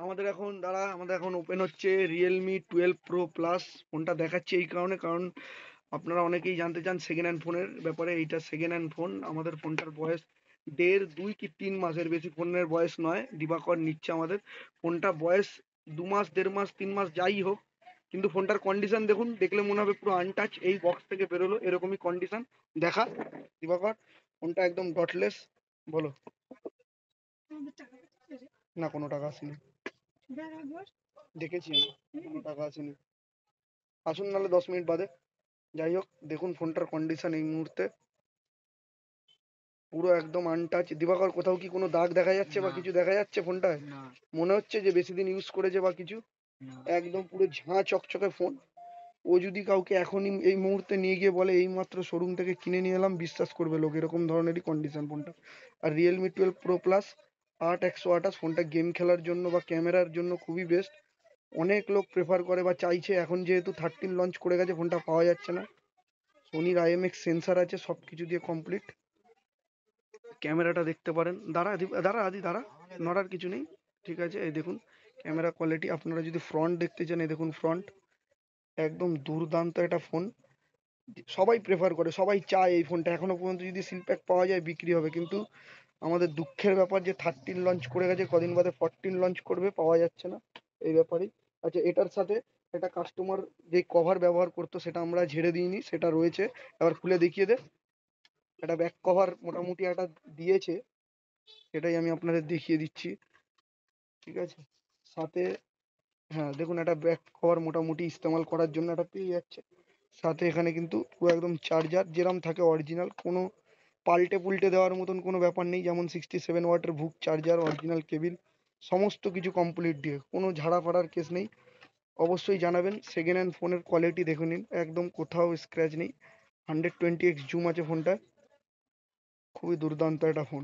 আমাদের এখন ওপেন হচ্ছে রিয়েলমি 12 Pro Plus। ফোনটা দেখাচ্ছি এই কারণে, কারণ আপনারা অনেকেই জানতে চান সেকেন্ড হ্যান্ড ফোনের ব্যাপারে। এইটা সেকেন্ড হ্যান্ড ফোন। আমাদের ফোনটার বয়স 1.5, 2 কি 3 মাসের বেশি ফোনের বয়স নয়। দিবাকর নিচ্ছে আমাদের ফোনটা বয়স 2 মাস, 1.5 মাস, 3 মাস যাই হোক, কিন্তু ফোনটার কন্ডিশন দেখুন, দেখলে মনে হবে পুরো আনটাচ। এই বক্স থেকে বেরোলো এরকমই কন্ডিশন। দেখা দিবাকর, ফোনটা একদম ডটলেস। বলো। না, কোনো টাকা আসেনি, দেখেছি আমি, কোনো টাকা আসেনি। আসুন নাহলে 10 মিনিট বাদে। যাই হোক, দেখুন ফোনটার কন্ডিশন এই মুহূর্তে পুরো একদম আনটাচ। দিবাকর, কোথাও কি কোনো দাগ দেখা যাচ্ছে বা কিছু দেখা যাচ্ছে ফোনটায়? মনে হচ্ছে যে বেশি দিন ইউজ করেছে বা কিছু? একদম পুরো ঝাঁ চকচকে ফোন। ও যদি কাউকে এখনই এই মুহূর্তে নিয়ে গিয়ে বলে এই মাত্র শোরুম থেকে কিনে নিয়ে এলাম, বিশ্বাস করবে লোক। এরকম ধরনেরই কন্ডিশন ফোনটা। আর রিয়েলমি 12 Pro Plus 8/128, ফোনটা গেম খেলার জন্য বা ক্যামেরার জন্য খুবই বেস্ট। অনেক লোক প্রেফার করে বা চাইছে। এখন যেহেতু 13 লঞ্চ করে গেছে, ফোনটা পাওয়া যাচ্ছে না। সোনির IMX সেন্সার আছে, সব কিছু দিয়ে কমপ্লিট। ক্যামেরাটা দেখতে পারেন। দাঁড়া, নড়ার কিছু নেই। ঠিক আছে, এই দেখুন ক্যামেরা কোয়ালিটি। আপনারা যদি ফ্রন্ট দেখতে চান, এই দেখুন ফ্রন্ট, একদম দুর্দান্ত একটা ফোন। সবাই প্রেফার করে, সবাই চায় এই ফোনটা। এখনো পর্যন্ত যদি সিলপ্যাক পাওয়া যায় বিক্রি হবে, কিন্তু আমাদের দুঃখের ব্যাপার যে 13 লঞ্চ করে গেছে, কদিন বাদে 14 লঞ্চ করবে, পাওয়া যাচ্ছে না। এই ব্যাপারেই। আচ্ছা, এটার সাথে একটা কাস্টমার যে কভার ব্যবহার করতো সেটা আমরা ঝেড়ে দিইনি, সেটা রয়েছে। এবার খুলে দেখিয়ে দে। একটা ব্যাক কভার মোটামুটি একটা দিয়েছে, সেটাই আমি আপনাদের দেখিয়ে দিচ্ছি। ঠিক আছে, সাথে, হ্যাঁ দেখুন, একটা ব্যাক কভার মোটামুটি ইস্তেমাল করার জন্য একটা পেয়ে যাচ্ছে। সাথে এখানে কিন্তু পুরো একদম চার্জার যেরম থাকে অরিজিনাল, কোনো পাল্টে পুল্টে দেওয়ার মতন কোনো ব্যাপার নেই। যেমন 67 ওয়াটের ভুক চার্জার, অরিজিনাল কেবিল, সমস্ত কিছু কমপ্লিট দিয়ে, কোনো ঝাড়া ফাড়ার কেস নেই। অবশ্যই জানাবেন। সেকেন্ড হ্যান্ড ফোনের কোয়ালিটি দেখে নিন, একদম কোথাও স্ক্র্যাচ নেই। 120x জুম আছে ফোনটা, খুবই দুর্দান্ত একটা ফোন।